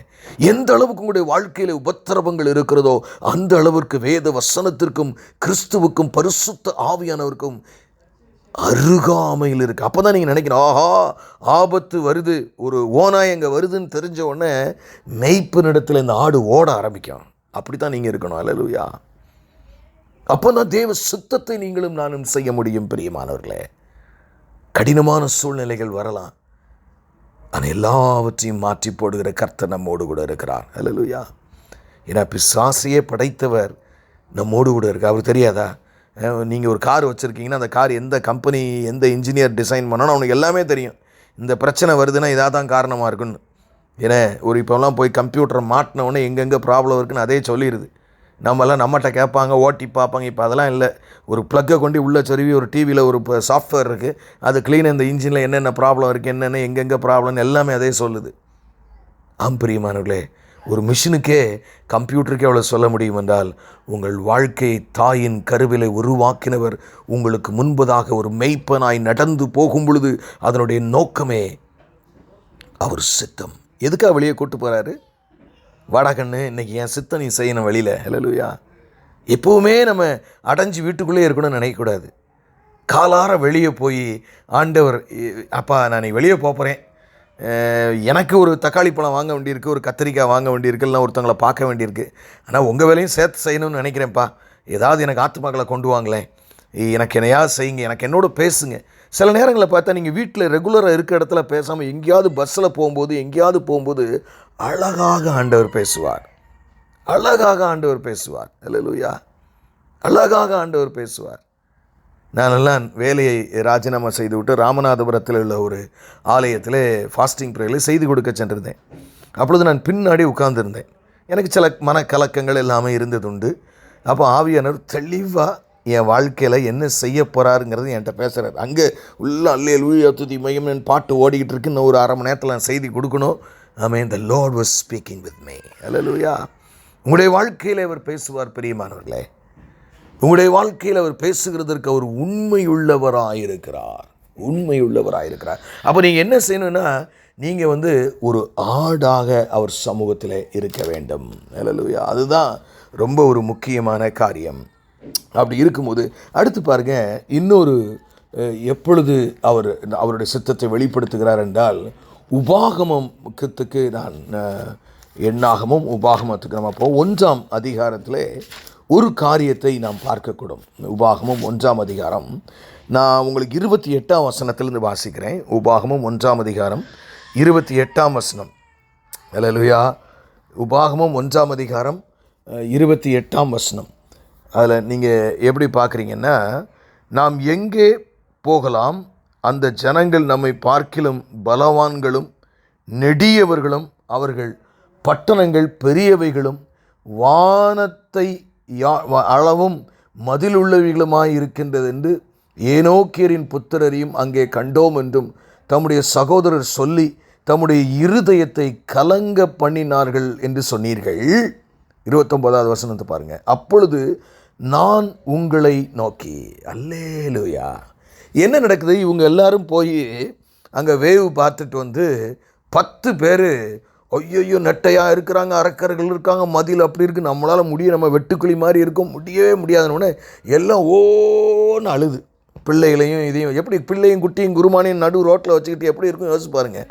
எந்த அளவுக்கு உங்களுடைய வாழ்க்கையில் உபத்திரவங்கள் இருக்கிறதோ அந்த அளவிற்கு வேத வசனத்திற்கும் கிறிஸ்துவுக்கும் பரிசுத்த ஆவியானவருக்கும் அருகாமையில் இருக்குது. அப்போ தான் நீங்கள் நினைக்கணும், ஆஹா ஆபத்து வருது, ஒரு ஓநாய் அங்கே வருதுன்னு தெரிஞ்ச உடனே மெய்ப்பனிடத்தில் இந்த ஆடு ஓட ஆரம்பிக்கும். அப்படி தான் நீங்கள் இருக்கணும். அல்லேலூயா. அப்போ தான் தேவ சித்தத்தை நீங்களும் நானும் செய்ய முடியும். பிரியமானவர்களே, கடினமான சூழ்நிலைகள் வரலாம். ஆனால் எல்லாவற்றையும் மாற்றி போடுகிற கர்த்தர் நம்மோடு கூட இருக்கிறார். அல்லேலூயா. ஏன்னா பிசாசையே படைத்தவர் நம்மோடு கூட இருக்கார். அவருக்கு தெரியாதா? நீங்கள் ஒரு கார் வச்சுருக்கீங்கன்னா அந்த கார் எந்த கம்பெனி எந்த இன்ஜினியர் டிசைன் பண்ணணும் அவனுக்கு எல்லாமே தெரியும். இந்த பிரச்சனை வருதுன்னா இதாக தான் காரணமாக இருக்குன்னு. ஏன்னா இப்போலாம் போய் கம்ப்யூட்டரை மாட்டினவுடனே எங்கெங்கே ப்ராப்ளம் இருக்குன்னு அதே சொல்லிடுது. நம்மலாம் நம்மகிட்ட கேட்பாங்க, ஓட்டி பார்ப்பாங்க. இப்போ அதெல்லாம் இல்லை. ஒரு ப்ளக்கை கொண்டு உள்ளே சொருவி ஒரு டிவியில் ஒரு சாஃப்ட்வேர் இருக்குது, அது க்ளீன் இந்த இன்ஜினில் என்னென்ன ப்ராப்ளம் இருக்குது, என்னென்ன எங்கெங்கே ப்ராப்ளம்னு எல்லாமே அதே சொல்லுது. பிரியமானவர்களே, ஒரு மிஷினுக்கே கம்ப்யூட்டருக்கே அவ்வளோ சொல்ல முடியும் என்றால், உங்கள் வாழ்க்கையை தாயின் கருவிலை உருவாக்கினவர் உங்களுக்கு முன்பதாக ஒரு மெய்ப்பனாய் நடந்து போகும் பொழுது அதனுடைய நோக்கமே அவர் சித்தம். எதுக்காக வெளியே கூட்டு போகிறாரு? வாடாக்கண்ணு, இன்றைக்கி என் சித்தம் நீ செய்யணும் வெளியில். ஹல்லேலூயா. எப்போவுமே நம்ம அடைஞ்சு வீட்டுக்குள்ளே இருக்கணும்னு நினைக்கக்கூடாது. காலார வெளியே போய் ஆண்டவர், அப்பா நான் வெளியே போகிறேன், எனக்கு ஒரு தக்காளி பழம் வாங்க வேண்டியிருக்கு, ஒரு கத்திரிக்காய் வாங்க வேண்டியிருக்கு, இல்லைனா ஒருத்தவங்களை பார்க்க வேண்டியிருக்கு, ஆனால் உங்கள் வேலையும் சேர்த்து செய்யணும்னு நினைக்கிறேன்ப்பா, ஏதாவது எனக்கு ஆத்துமாக்களை கொண்டு வாங்களேன், எனக்கு என்னையாவது செய்யுங்க, எனக்கு என்னோட பேசுங்க. சில நேரங்களில் பார்த்தா நீங்கள் வீட்டில் ரெகுலராக இருக்க இடத்துல பேசாமல் எங்கேயாவது பஸ்ஸில் போகும்போது எங்கேயாவது போகும்போது அழகாக ஆண்டவர் பேசுவார். அழகாக ஆண்டவர் பேசுவார். அல்லேலூயா. அழகாக ஆண்டவர் பேசுவார். நானெல்லாம் வேலையை ராஜினாமா செய்து விட்டு ராமநாதபுரத்தில் உள்ள ஒரு ஆலயத்தில் ஃபாஸ்டிங் ப்ரேயரில் செய்து கொடுக்க சென்றிருந்தேன். அப்பொழுது நான் பின்னாடி உட்கார்ந்துருந்தேன். எனக்கு சில மனக்கலக்கங்கள் எல்லாமே இருந்ததுண்டு. அப்போ ஆவியானவர் தெளிவாக என் வாழ்க்கையில் என்ன செய்ய போகிறாருங்கிறது என்கிட்ட பேசுகிறார். அங்கே உள்ள அல்லேலூயா துதி மகிமையின் பாட்டு ஓடிக்கிட்டு இருக்கு. இன்னும் ஒரு அரை மணி நேரத்தில் நான் செய்தி கொடுக்கணும். ஆமென். The Lord was speaking with me. அல்லேலூயா. உங்களுடைய வாழ்க்கையில் அவர் பேசுவார். பிரியமானவர்களே, உங்களுடைய வாழ்க்கையில் அவர் பேசுகிறதற்கு அவர் உண்மையுள்ளவராயிருக்கிறார். உண்மையுள்ளவராயிருக்கிறார். அப்போ நீங்கள் என்ன செய்யணும்னா, நீங்கள் ஒரு ஆடாக அவர் சமூகத்தில் இருக்க வேண்டும். அல்லேலூயா. அதுதான் ரொம்ப ஒரு முக்கியமான காரியம். அப்படி இருக்கும்போது அடுத்து பாருங்க, இன்னொரு எப்பொழுது அவருடைய சித்தத்தை வெளிப்படுத்துகிறார் என்றால், உபாகமத்துக்கு நான் எண்ணாகமும் உபாகமத்துக்கு நம்ம அப்போ 1ஆம் அதிகாரத்தில் ஒரு காரியத்தை நாம் பார்க்கக்கூடும். உபாகமம் 1ஆம் அதிகாரம், நான் உங்களுக்கு 28ஆம் வசனத்திலிருந்து வாசிக்கிறேன். உபாகமம் 1ஆம் அதிகாரம் 28ஆம் வசனம். அல்லேலூயா. உபாகமம் 1ஆம் அதிகாரம் 28ஆம் வசனம். அதில் நீங்கள் எப்படி பார்க்குறீங்கன்னா, நாம் எங்கே போகலாம், அந்த ஜனங்கள் நம்மை பார்க்கிலும் பலவான்களும் நெடியவர்களும் அவர்கள் பட்டணங்கள் பெரியவைகளும் வானத்தை அளவும் மதிலுள்ளவைகளுமாய் இருக்கின்றது என்று ஏனோக்கியரின் புத்திரரையும் அங்கே கண்டோம் என்றும் தம்முடைய சகோதரர் சொல்லி தம்முடைய இருதயத்தை கலங்க பண்ணினார்கள் என்று சொன்னீர்கள். 29வது வசனத்தை பாருங்கள். அப்பொழுது நான் உங்களை நோக்கி. அல்லேலூயா. என்ன நடக்குது? இவங்க எல்லாரும் போய் அங்கே வேவு பார்த்துட்டு 10 பேர் ஐயோ நெட்டையாக இருக்கிறாங்க, அரக்கர்கள் இருக்காங்க, மதில் அப்படி இருக்குது, நம்மளால் முடியும், நம்ம வெட்டுக்குழி மாதிரி இருக்கும், முடியவே முடியாதுன்னு எல்லாம் ஓன்னு அழுது. பிள்ளைகளையும் இதையும் எப்படி பிள்ளையும் குட்டியும் குருமானையும் நடு ரோட்டில் வச்சுக்கிட்டு எப்படி இருக்கும் யோசிச்சு பாருங்கள்.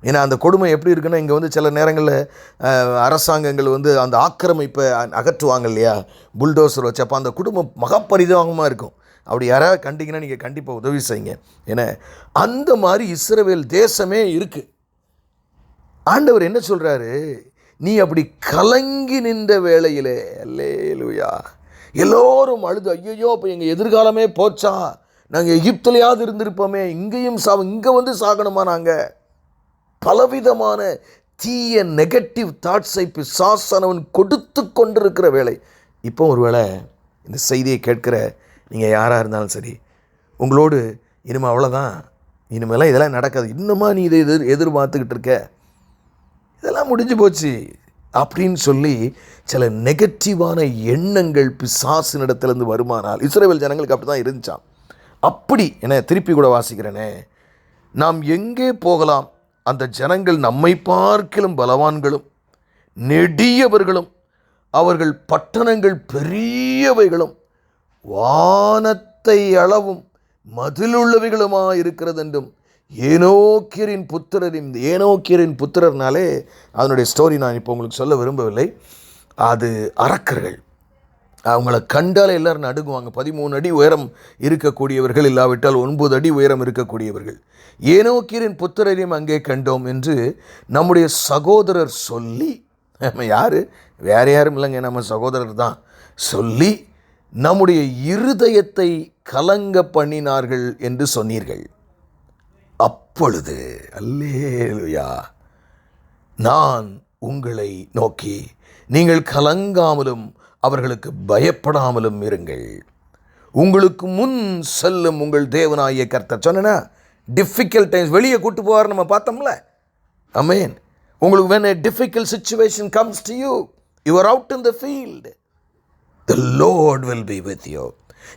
ஏன்னா அந்த கொடுமை எப்படி இருக்குன்னா, இங்கே சில நேரங்களில் அரசாங்கங்கள் அந்த ஆக்கிரமிப்பை அகற்றுவாங்க இல்லையா, புல்டோசர் வச்சு. அப்போ அந்த குடும்பம் மகப்பரிதாபமாக இருக்கும். அப்படி யாராவது கண்டிங்கன்னா நீங்கள் கண்டிப்பாக உதவி செய்யுங்க. ஏன்னா அந்த மாதிரி இஸ்ரவேல் தேசமே இருக்குது. ஆண்டவர் என்ன சொல்கிறாரு? நீ அப்படி கலங்கி நின்ற வேளையிலே, அல்லேலூயா, எல்லோரும் அழுது ஐயோ இப்போ எங்கள் எதிர்காலமே போச்சா, நாங்கள் எகிப்திலையாவது இருந்திருப்போமே, இங்கேயும் இங்கே சாகணுமா நாங்கள், பலவிதமான தீய நெகட்டிவ் தாட்ஸை பிசாசானவன் கொடுத்து கொண்டிருக்கிற வேலை. இப்போ ஒரு வேளை இந்த செய்தியை கேட்கிற நீங்கள் யாராக இருந்தாலும் சரி, உங்களோடு இனிமேல் அவ்வளோதான், இனிமேலாம் இதெல்லாம் நடக்காது, இன்னுமா நீ இதை எதிர்பார்த்துக்கிட்டு இருக்க, இதெல்லாம் முடிஞ்சு போச்சு அப்படின்னு சொல்லி சில நெகட்டிவான எண்ணங்கள் பிசாசினிடத்திலிருந்து வருமானால், இஸ்ரவேல் ஜனங்களுக்கு அப்படி தான் இருந்துச்சான். அப்படி என திருப்பி கூட வாசிக்கிறேனே, நாம் எங்கே போகலாம், அந்த ஜனங்கள் நம்மை பார்க்கிலும் பலவான்களும் நெடியவர்களும் அவர்கள் பட்டணங்கள் பெரியவைகளும் வானத்தை அளவும் மதிலுள்ளவைகளுமாக இருக்கிறது என்றும் ஏனோக்கியரின் புத்திரர்னாலே அதனுடைய ஸ்டோரி நான் இப்போ உங்களுக்கு சொல்ல விரும்பவில்லை. அது அரக்கர்கள். அவங்கள கண்டாலே எல்லாரும் நடுங்குவாங்க. 13 அடி உயரம் இருக்கக்கூடியவர்கள், இல்லாவிட்டால் 9 அடி உயரம் இருக்கக்கூடியவர்கள். ஏனோக்கியரின் புத்திரரையும் அங்கே கண்டோம் என்று நம்முடைய சகோதரர் சொல்லி, யார் வேற யாரும் இல்லைங்க, நம்ம சகோதரர் தான் சொல்லி நம்முடைய இருதயத்தை கலங்க பண்ணினார்கள் என்று சொன்னீர்கள். அப்பொழுது அல்லேலூயா நான் உங்களை நோக்கி, நீங்கள் கலங்காமலும் அவர்களுக்கு பயப்படாமலும் இருங்கள். உங்களுக்கு முன் செல்லும் உங்கள் தேவனாகிய கர்த்தர். சொன்னா டிஃபிகல்ட் டைம்ஸ் வெளியே கூட்டு போவார், நம்ம பார்த்தோம்ல. ஆமென். உங்களுக்கு when a difficult situation comes to you, you are out in the field, the Lord will be with you.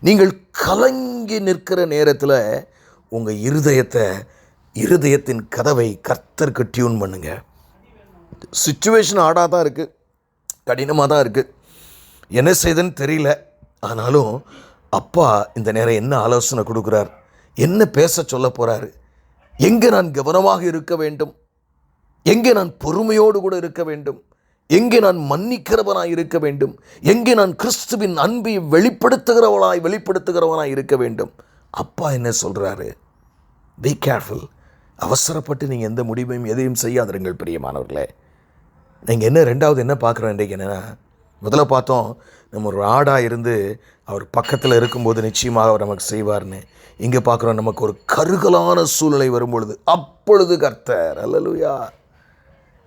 நீங்கள் கலங்கி நிற்கிற நேரத்தில் உங்கள் இருதயத்தின் கதவை கர்த்தருக்கு டியூன் பண்ணுங்க. சிச்சுவேஷன் ஆடாக தான் இருக்குது, கடினமாக தான் இருக்குது, என்ன செய்யுதுன்னு தெரியல. ஆனாலும் அப்பா இந்த நேரம் என்ன ஆலோசனை கொடுக்குறார், என்ன பேச சொல்ல போகிறாரு, எங்கே நான் கவனமாக இருக்க வேண்டும், எங்கே நான் பொறுமையோடு கூட இருக்க வேண்டும், எங்கே நான் மன்னிக்கிறவனாய் இருக்க வேண்டும், எங்கே நான் கிறிஸ்துவின் அன்பை வெளிப்படுத்துகிறவனாய் இருக்க வேண்டும். அப்பா என்ன சொல்கிறாரு? Be careful. அவசரப்பட்டு நீங்கள் எந்த முடிவையும் எதையும் செய்யாதிருங்கள் பிரியமானவர்களே. நீங்கள் என்ன ரெண்டாவது என்ன பார்க்குறோம் இன்றைக்கு என்னென்னா, முதல்ல பார்த்தோம் நம்ம ஒரு ஆடாக இருந்து அவர் பக்கத்தில் இருக்கும்போது நிச்சயமாக அவர் நமக்கு செய்வார்னு. இங்கே பார்க்குறோம் நமக்கு ஒரு கருகலான சூழ்நிலை வரும்பொழுது அப்பொழுது கர்த்தர். அல்லேலூயா.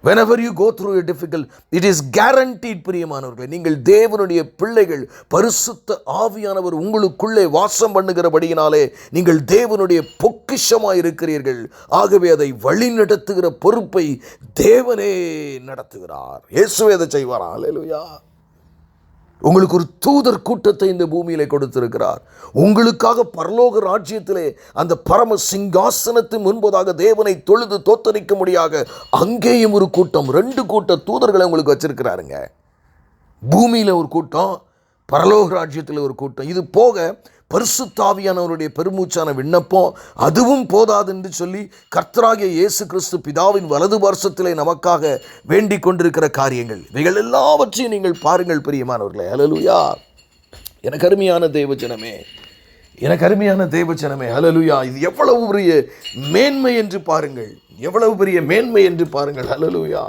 whenever you go through a difficult, it is guaranteed பிரியமானவர்களே, நீங்கள் தேவனுடைய பிள்ளைகள், பரிசுத்த ஆவியானவர் உங்களுக்குள்ளே வாசம் பண்ணுகிறபடியினாலே நீங்கள் தேவனுடைய பொக்கிஷமாய் இருக்கிறீர்கள். ஆகவே அதை வழி நடத்துகிற பொறுப்பை தேவனே நடத்துகிறார். இயேசுவே அதை செய்வாரா? அல்லேலூயா. உங்களுக்கு ஒரு தூதர் கூட்டத்தை இந்த பூமியிலே கொடுத்திருக்கிறார். உங்களுக்காக பரலோக ராஜ்யத்திலே அந்த பரம சிங்காசனத்தின் முன்பதாக தேவனை தொழுது தோத்தரிக்க முடியாக அங்கேயும் ஒரு கூட்டம், 2 கூட்ட தூதர்களை உங்களுக்கு வச்சிருக்கிறாருங்க. பூமியில் ஒரு கூட்டம், பரலோக ராஜ்யத்தில் ஒரு கூட்டம். இது போக பரிசுத்த ஆவியானவருடைய பெருமூச்சான விண்ணப்பம், அதுவும் போதாது என்று சொல்லி கர்த்தராகிய இயேசு கிறிஸ்து பிதாவின் வலது பார்சத்திலே நமக்காக வேண்டிக் கொண்டிருக்கிற காரியங்கள், இவைகள் எல்லாவற்றையும் நீங்கள் பாருங்கள் பிரியமானவர்களே. அல்லேலூயா. எனக்கு அருமையான தேவஜனமே, அல்லேலூயா. இது எவ்வளவு பெரிய மேன்மை என்று பாருங்கள், எவ்வளவு பெரிய மேன்மை என்று பாருங்கள். அல்லேலூயா.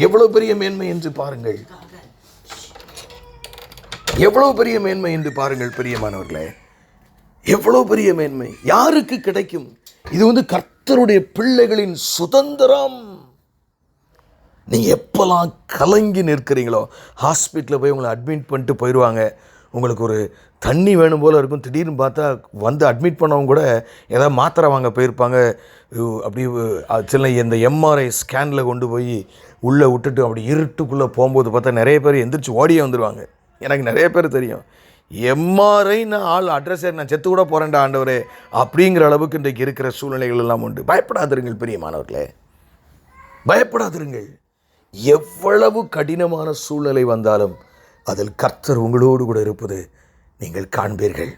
எவ்வளவு பெரிய மேன்மை என்று பாருங்கள், எவ்வளவு பெரிய மேன்மை என்று பாருங்கள் பிரியமானவர்களே. எவ்வளவு பெரிய மேன்மை யாருக்கு கிடைக்கும்? இது கர்த்தருடைய பிள்ளைகளின் சுதந்திரம். நீங்க எப்பெல்லாம் கலங்கி நிற்கிறீங்களோ, ஹாஸ்பிட்டலில் போய் உங்களை அட்மிட் பண்ணிட்டு போயிடுவாங்க. உங்களுக்கு ஒரு தண்ணி வேணும் போல இருக்கும், திடீர்னு பார்த்தா வந்து அட்மிட் பண்ணவங்க கூட ஏதாவது மாத்திரை வாங்க போயிருப்பாங்க. அப்படி சில இந்த எம்ஆர்ஐ ஸ்கேனில் கொண்டு போய் உள்ளே விட்டுட்டு அப்படி இருட்டுக்குள்ளே போகும்போது பார்த்தா நிறைய பேர் எந்திரிச்சு ஓடியே வந்துடுவாங்க. எனக்கு நிறைய பேர் தெரியும். எம்ஆர்ஐ நான் ஆள் அட்ரஸ் நான் செத்து கூட போகிறேன்டா ஆண்டவரே அப்படிங்கிற அளவுக்கு இன்றைக்கு இருக்கிற சூழ்நிலைகள் எல்லாம் உண்டு. பயப்படாதிருங்கள் பிரியமானவர்களே, பயப்படாதிருங்கள். எவ்வளவு கடினமான சூழ்நிலை வந்தாலும் அதில் கர்த்தர் உங்களோடு கூட இருப்பது நீங்கள் காண்பீர்கள்.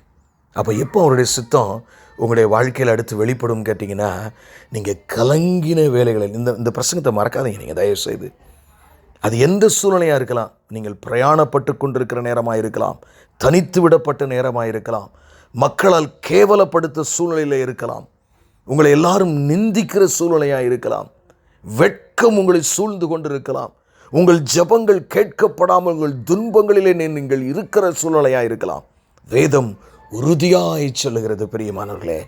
அப்போ எப்போ அவருடைய சித்தம் உங்களுடைய வாழ்க்கையில் அடுத்து வெளிப்படும் கேட்டிங்கன்னா, நீங்கள் கலங்கின வேலைகளில் இந்த பிரசங்கத்தை மறக்காதீங்க. நீங்கள் தயவுசெய்து, அது எந்த சூழ்நிலையாக இருக்கலாம், நீங்கள் பிரயாணப்பட்டு கொண்டிருக்கிற நேரமாக இருக்கலாம், தனித்து விடப்பட்ட நேரமாக இருக்கலாம், மக்களால் கேவலப்படுத்த சூழ்நிலையில் இருக்கலாம், உங்களை எல்லாரும் நிந்திக்கிற சூழ்நிலையாக இருக்கலாம், வெட்கம் உங்களை சூழ்ந்து கொண்டிருக்கலாம், உங்கள் ஜெபங்கள் கேட்கப்படாமல் உங்கள் துன்பங்களிலே நீங்கள் இருக்கிற சூழ்நிலையாக இருக்கலாம். வேதம் உறுதியாய் சொல்லுகிறது பிரியமானவர்களே,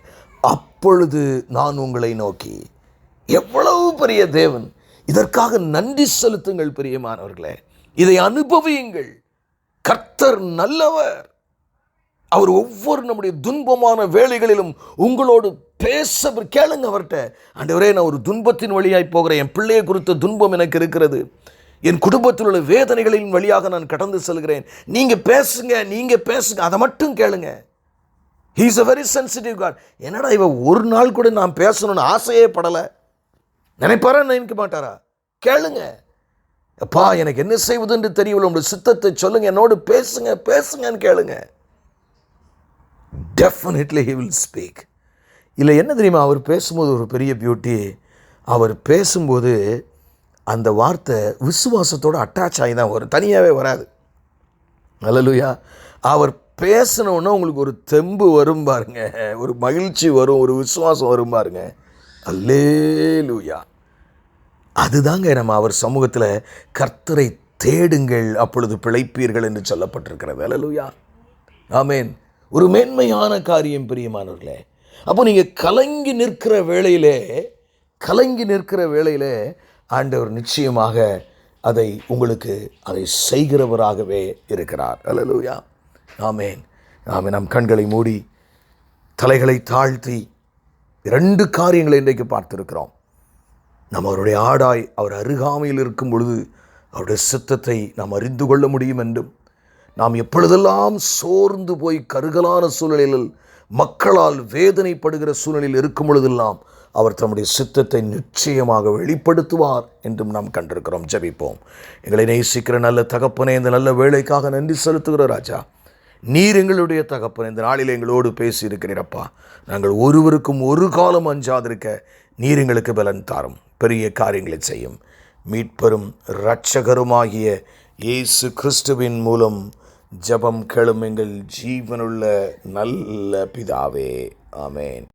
அப்பொழுது நான் உங்களை நோக்கி. எவ்வளவு பெரிய தேவன்! இதற்காக நன்றி செலுத்துங்கள் பிரியமானவர்களே, இதை அனுபவியுங்கள். கர்த்தர் நல்லவர். அவர் ஒவ்வொரு நம்முடைய துன்பமான வேளைகளிலும் உங்களோடு பேச கேளுங்க. அவர்கிட்ட, ஆண்டவரே நான் ஒரு துன்பத்தின் வழியாய் போகிறேன், என் பிள்ளையை குறித்த துன்பம் எனக்கு இருக்கிறது, என் குடும்பத்தில் உள்ள வேதனைகளின் வழியாக நான் கடந்து செல்கிறேன், நீங்க பேசுங்க, அதை மட்டும் கேளுங்க. He is a very sensitive God. என்னடா இவ ஒரு நாள் கூட நான் பேசணும்னு ஆசையே படலை நினைப்பாரா, நினைக்க மாட்டாரா? கேளுங்க. அப்பா எனக்கு என்ன செய்வது என்று தெரியவில்லை, உங்களுடைய சித்தத்தை சொல்லுங்க, என்னோடு பேசுங்கன்னு கேளுங்க. Definitely he will speak. இல்லை என்ன தெரியுமா, அவர் பேசும்போது ஒரு பெரிய பியூட்டி, அவர் பேசும்போது அந்த வார்த்தை விசுவாசத்தோடு அட்டாச் ஆகி தான் வரும், தனியாகவே வராது. அல்லேலூயா. அவர் பேசினோன்னா உங்களுக்கு ஒரு தெம்பு வரும் பாருங்க, ஒரு மகிழ்ச்சி வரும், ஒரு விசுவாசம் வரும் பாருங்க. அல்லேலூயா. அதுதாங்க நம்ம அவர் சமூகத்தில் கர்த்தரை தேடுங்கள் அப்பொழுது பிழைப்பீர்கள் என்று சொல்லப்பட்டிருக்கிறது. அல்லேலூயா. ஆமேன். ஒரு மேன்மையான காரியம் பிரியமானவர்களே. அப்போ நீங்கள் கலங்கி நிற்கிற வேளையிலே ஆண்டவர் நிச்சயமாக அதை செய்கிறவராகவே இருக்கிறார். அல்லேலூயா. ஆமேன். நம் கண்களை மூடி தலைகளை தாழ்த்தி 2 காரியங்களை இன்றைக்கு பார்த்திருக்கிறோம். நாம் அவருடைய ஆடாய் அவர் அருகாமையில் இருக்கும் பொழுது அவருடைய சித்தத்தை நாம் அறிந்து கொள்ள முடியும் என்றும், நாம் எப்பொழுதெல்லாம் சோர்ந்து போய் கருகலான சூழ்நிலையில் மக்களால் வேதனைப்படுகிற சூழ்நிலையில் இருக்கும் பொழுதெல்லாம் அவர் தம்முடைய சித்தத்தை நிச்சயமாக வெளிப்படுத்துவார் என்றும் நாம் கண்டிருக்கிறோம். ஜெபிப்போம். எங்களை நேசிக்கிற நல்ல தகப்பனே, இந்த நல்ல வேலைக்காக நன்றி செலுத்துகிற ராஜா. நீர் எங்களுடைய தகப்பன், இந்த நாளில் எங்களோடு பேசியிருக்கிறீரப்பா. நாங்கள் ஒருவருக்கும் ஒரு காலம் அஞ்சாதிருக்க நீர் எங்களுக்கு பலன் தாரும், பெரிய காரியங்களை செய்யும். மீட்பெரும் இரட்சகருமாகிய இயேசு கிறிஸ்துவின் மூலம் ஜெபம் கேளும் எங்கள் ஜீவனுள்ள நல்ல பிதாவே. ஆமேன்.